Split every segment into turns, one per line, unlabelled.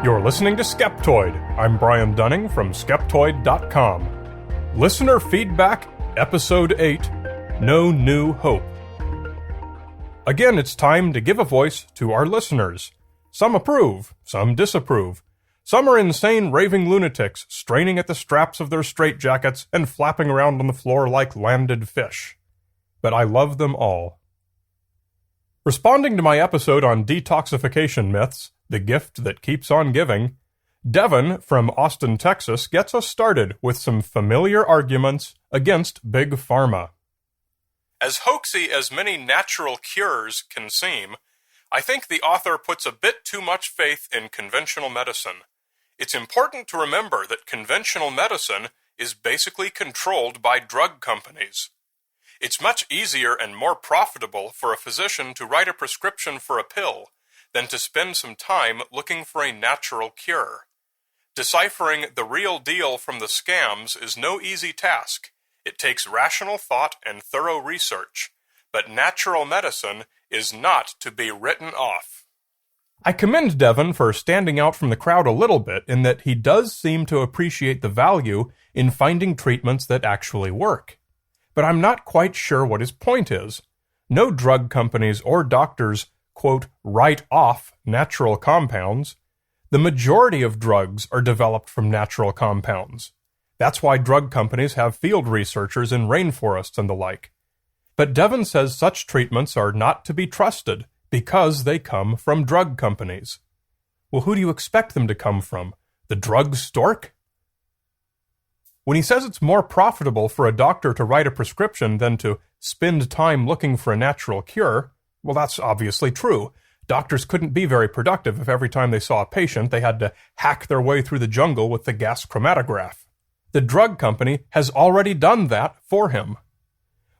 You're listening to Skeptoid. I'm Brian Dunning from Skeptoid.com. Listener Feedback, Episode 8, No New Hope. Again, it's time to give a voice to our listeners. Some approve, some disapprove. Some are insane raving lunatics, straining at the straps of their straitjackets and flapping around on the floor like landed fish. But I love them all. Responding to my episode on detoxification myths, the gift that keeps on giving, Devin from Austin, Texas, gets us started with some familiar arguments against Big Pharma. As hoaxy as many natural cures can seem, I think the author puts a bit too much faith in conventional medicine. It's important to remember that conventional medicine is basically controlled by drug companies. It's much easier and more profitable for a physician to write a prescription for a pill than to spend some time looking for a natural cure. Deciphering the real deal from the scams is no easy task. It takes rational thought and thorough research, but natural medicine is not to be written off. I commend Devin for standing out from the crowd a little bit in that he does seem to appreciate the value in finding treatments that actually work. But I'm not quite sure what his point is. No drug companies or doctors, quote, write off natural compounds. The majority of drugs are developed from natural compounds. That's why drug companies have field researchers in rainforests and the like. But Devin says such treatments are not to be trusted because they come from drug companies. Well, who do you expect them to come from? The drug stork? When he says it's more profitable for a doctor to write a prescription than to spend time looking for a natural cure, well, that's obviously true. Doctors couldn't be very productive if every time they saw a patient they had to hack their way through the jungle with the gas chromatograph. The drug company has already done that for him.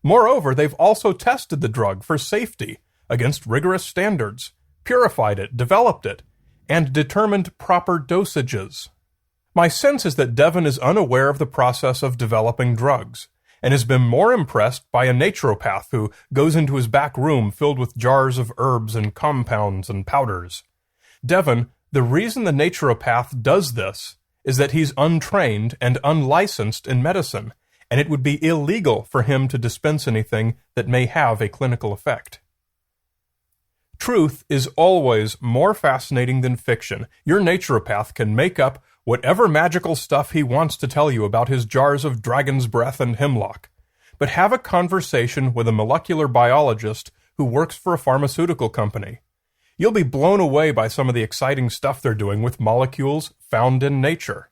Moreover, they've also tested the drug for safety against rigorous standards, purified it, developed it, and determined proper dosages. My sense is that Devin is unaware of the process of developing drugs, and has been more impressed by a naturopath who goes into his back room filled with jars of herbs and compounds and powders. Devin, the reason the naturopath does this is that he's untrained and unlicensed in medicine, and it would be illegal for him to dispense anything that may have a clinical effect. Truth is always more fascinating than fiction. Your naturopath can make up whatever magical stuff he wants to tell you about his jars of dragon's breath and hemlock. But have a conversation with a molecular biologist who works for a pharmaceutical company. You'll be blown away by some of the exciting stuff they're doing with molecules found in nature.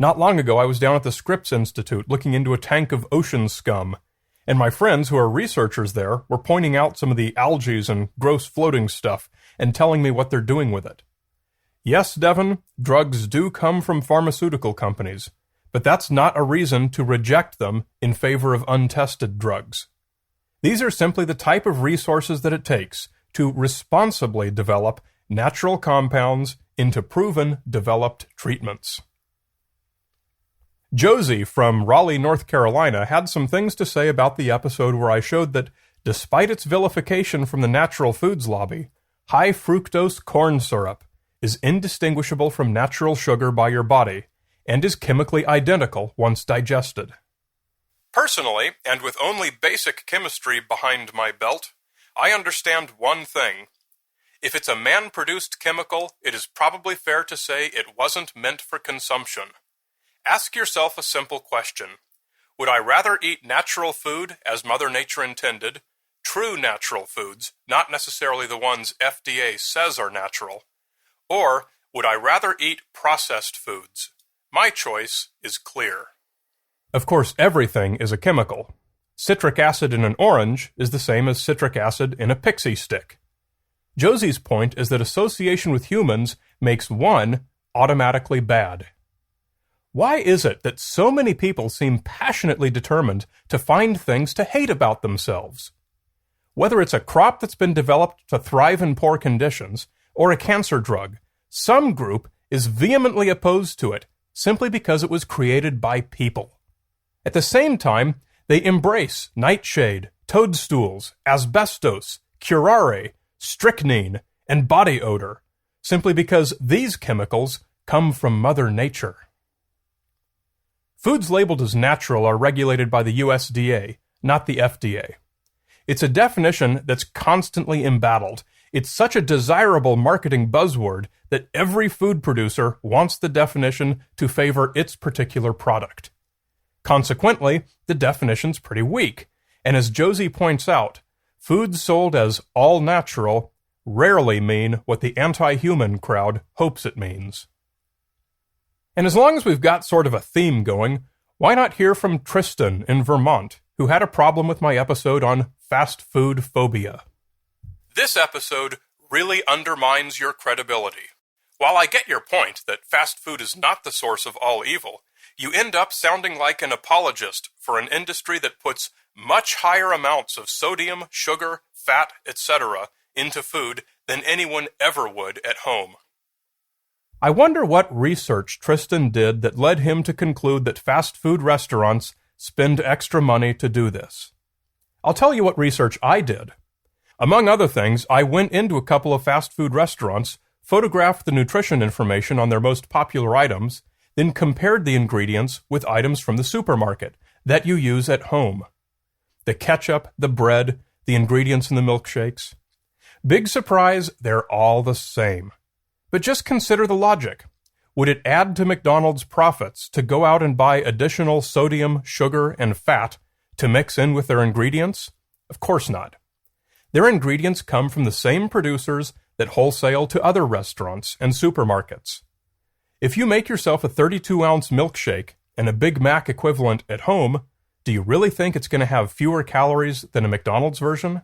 Not long ago, I was down at the Scripps Institute looking into a tank of ocean scum, and my friends who are researchers there were pointing out some of the algae and gross floating stuff and telling me what they're doing with it. Yes, Devin, drugs do come from pharmaceutical companies, but that's not a reason to reject them in favor of untested drugs. These are simply the type of resources that it takes to responsibly develop natural compounds into proven developed treatments. Josie from Raleigh, North Carolina, had some things to say about the episode where I showed that, despite its vilification from the natural foods lobby, high fructose corn syrup is indistinguishable from natural sugar by your body, and is chemically identical once digested. Personally, and with only basic chemistry behind my belt, I understand one thing. If it's a man-produced chemical, it is probably fair to say it wasn't meant for consumption. Ask yourself a simple question. Would I rather eat natural food as Mother Nature intended, true natural foods, not necessarily the ones FDA says are natural, or would I rather eat processed foods? My choice is clear. Of course, everything is a chemical. Citric acid in an orange is the same as citric acid in a pixie stick. Josie's point is that association with humans makes one automatically bad. Why is it that so many people seem passionately determined to find things to hate about themselves? Whether it's a crop that's been developed to thrive in poor conditions, or a cancer drug, some group is vehemently opposed to it simply because it was created by people. At the same time, they embrace nightshade, toadstools, asbestos, curare, strychnine, and body odor, simply because these chemicals come from Mother Nature. Foods labeled as natural are regulated by the USDA, not the FDA. It's a definition that's constantly embattled. It's such a desirable marketing buzzword that every food producer wants the definition to favor its particular product. Consequently, the definition's pretty weak, and as Josie points out, foods sold as all natural rarely mean what the anti-human crowd hopes it means. And as long as we've got sort of a theme going, why not hear from Tristan in Vermont, who had a problem with my episode on fast food phobia? This episode really undermines your credibility. While I get your point that fast food is not the source of all evil, you end up sounding like an apologist for an industry that puts much higher amounts of sodium, sugar, fat, etc. into food than anyone ever would at home. I wonder what research Tristan did that led him to conclude that fast food restaurants spend extra money to do this. I'll tell you what research I did. Among other things, I went into a couple of fast food restaurants, photographed the nutrition information on their most popular items, then compared the ingredients with items from the supermarket that you use at home. The ketchup, the bread, the ingredients in the milkshakes. Big surprise, they're all the same. But just consider the logic. Would it add to McDonald's profits to go out and buy additional sodium, sugar, and fat to mix in with their ingredients? Of course not. Their ingredients come from the same producers that wholesale to other restaurants and supermarkets. If you make yourself a 32-ounce milkshake and a Big Mac equivalent at home, do you really think it's going to have fewer calories than a McDonald's version?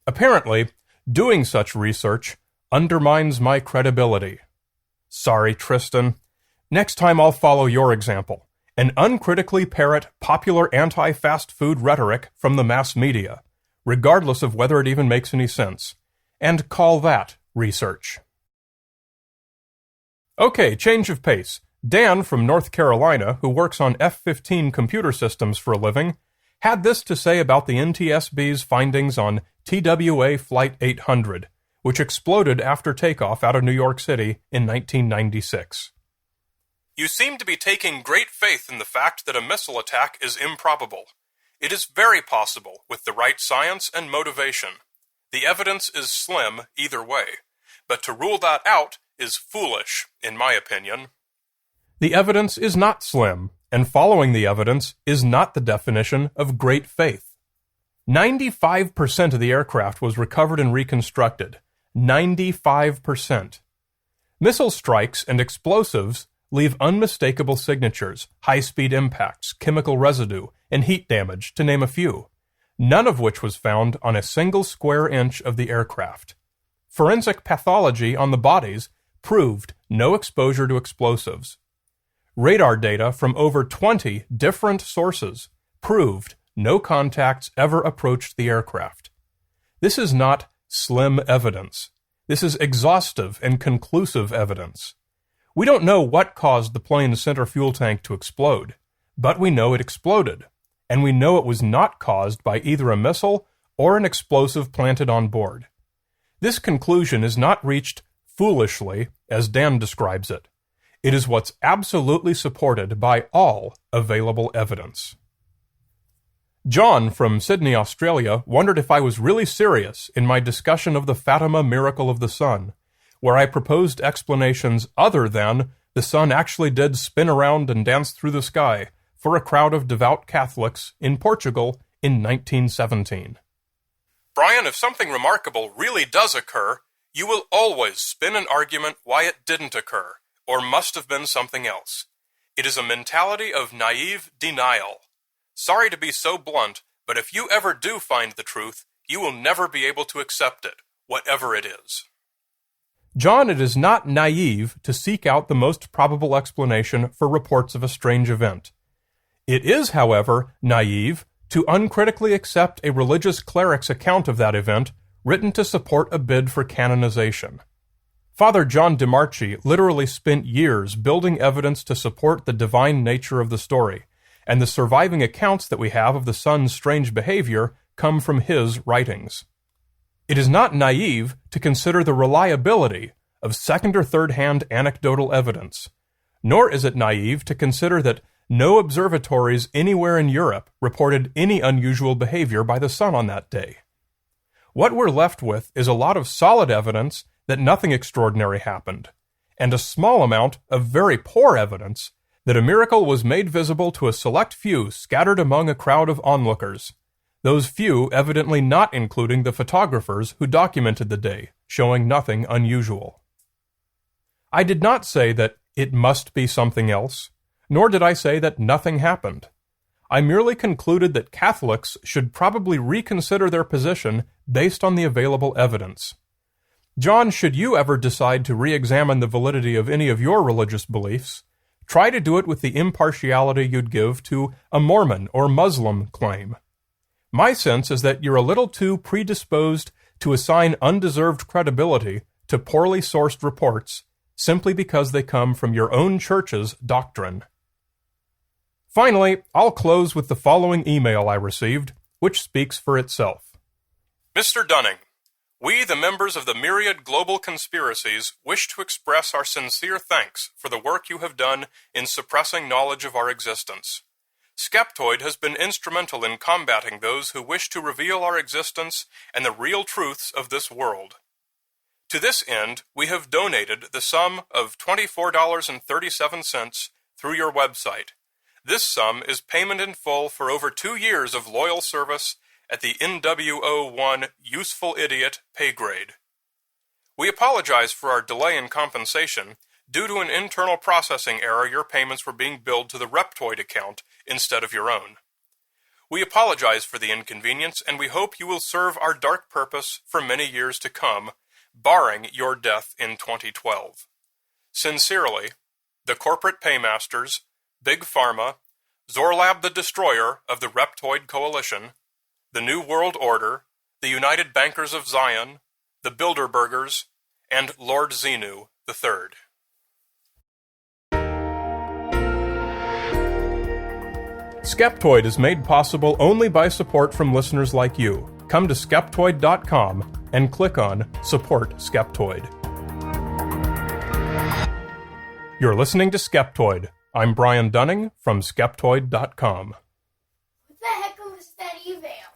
Apparently, doing such research undermines my credibility. Sorry, Tristan. Next time I'll follow your example and uncritically parrot popular anti-fast food rhetoric from the mass media, regardless of whether it even makes any sense, and call that research. Okay, change of pace. Dan from North Carolina, who works on F-15 computer systems for a living, had this to say about the NTSB's findings on TWA Flight 800, which exploded after takeoff out of New York City in 1996. You seem to be taking great faith in the fact that a missile attack is improbable. It is very possible with the right science and motivation. The evidence is slim either way, but to rule that out is foolish, in my opinion. The evidence is not slim, and following the evidence is not the definition of great faith. 95% of the aircraft was recovered and reconstructed. 95%. Missile strikes and explosives leave unmistakable signatures, high-speed impacts, chemical residue, and heat damage, to name a few, none of which was found on a single square inch of the aircraft. Forensic pathology on the bodies proved no exposure to explosives. Radar data from over 20 different sources proved no contacts ever approached the aircraft. This is not slim evidence. This is exhaustive and conclusive evidence. We don't know what caused the plane's center fuel tank to explode, but we know it exploded, and we know it was not caused by either a missile or an explosive planted on board. This conclusion is not reached foolishly, as Dan describes it. It is what's absolutely supported by all available evidence. John from Sydney, Australia, wondered if I was really serious in my discussion of the Fatima miracle of the sun, where I proposed explanations other than the sun actually did spin around and dance through the sky for a crowd of devout Catholics in Portugal in 1917. Brian, if something remarkable really does occur, you will always spin an argument why it didn't occur, or must have been something else. It is a mentality of naive denial. Sorry to be so blunt, but if you ever do find the truth, you will never be able to accept it, whatever it is. John, it is not naive to seek out the most probable explanation for reports of a strange event. It is, however, naive to uncritically accept a religious cleric's account of that event written to support a bid for canonization. Father John DiMarchi literally spent years building evidence to support the divine nature of the story, and the surviving accounts that we have of the sun's strange behavior come from his writings. It is not naive to consider the reliability of second or third-hand anecdotal evidence, nor is it naive to consider that no observatories anywhere in Europe reported any unusual behavior by the sun on that day. What we're left with is a lot of solid evidence that nothing extraordinary happened, and a small amount of very poor evidence that a miracle was made visible to a select few scattered among a crowd of onlookers, those few evidently not including the photographers who documented the day, showing nothing unusual. I did not say that it must be something else, nor did I say that nothing happened. I merely concluded that Catholics should probably reconsider their position based on the available evidence. John, should you ever decide to re-examine the validity of any of your religious beliefs, try to do it with the impartiality you'd give to a Mormon or Muslim claim. My sense is that you're a little too predisposed to assign undeserved credibility to poorly sourced reports simply because they come from your own church's doctrine. Finally, I'll close with the following email I received, which speaks for itself. Mr. Dunning, we, the members of the myriad global conspiracies, wish to express our sincere thanks for the work you have done in suppressing knowledge of our existence. Skeptoid has been instrumental in combating those who wish to reveal our existence and the real truths of this world. To this end, we have donated the sum of $24.37 through your website. This sum is payment in full for over 2 years of loyal service at the NWO1 Useful Idiot pay grade. We apologize for our delay in compensation. Due to an internal processing error, your payments were being billed to the Reptoid account instead of your own. We apologize for the inconvenience, and we hope you will serve our dark purpose for many years to come, barring your death in 2012. Sincerely, the Corporate Paymasters, Big Pharma, Zorlab the Destroyer of the Reptoid Coalition, the New World Order, the United Bankers of Zion, the Bilderbergers, and Lord Xenu III. Skeptoid is made possible only by support from listeners like you. Come to Skeptoid.com and click on Support Skeptoid. You're listening to Skeptoid. I'm Brian Dunning from Skeptoid.com.
What the heck was that email?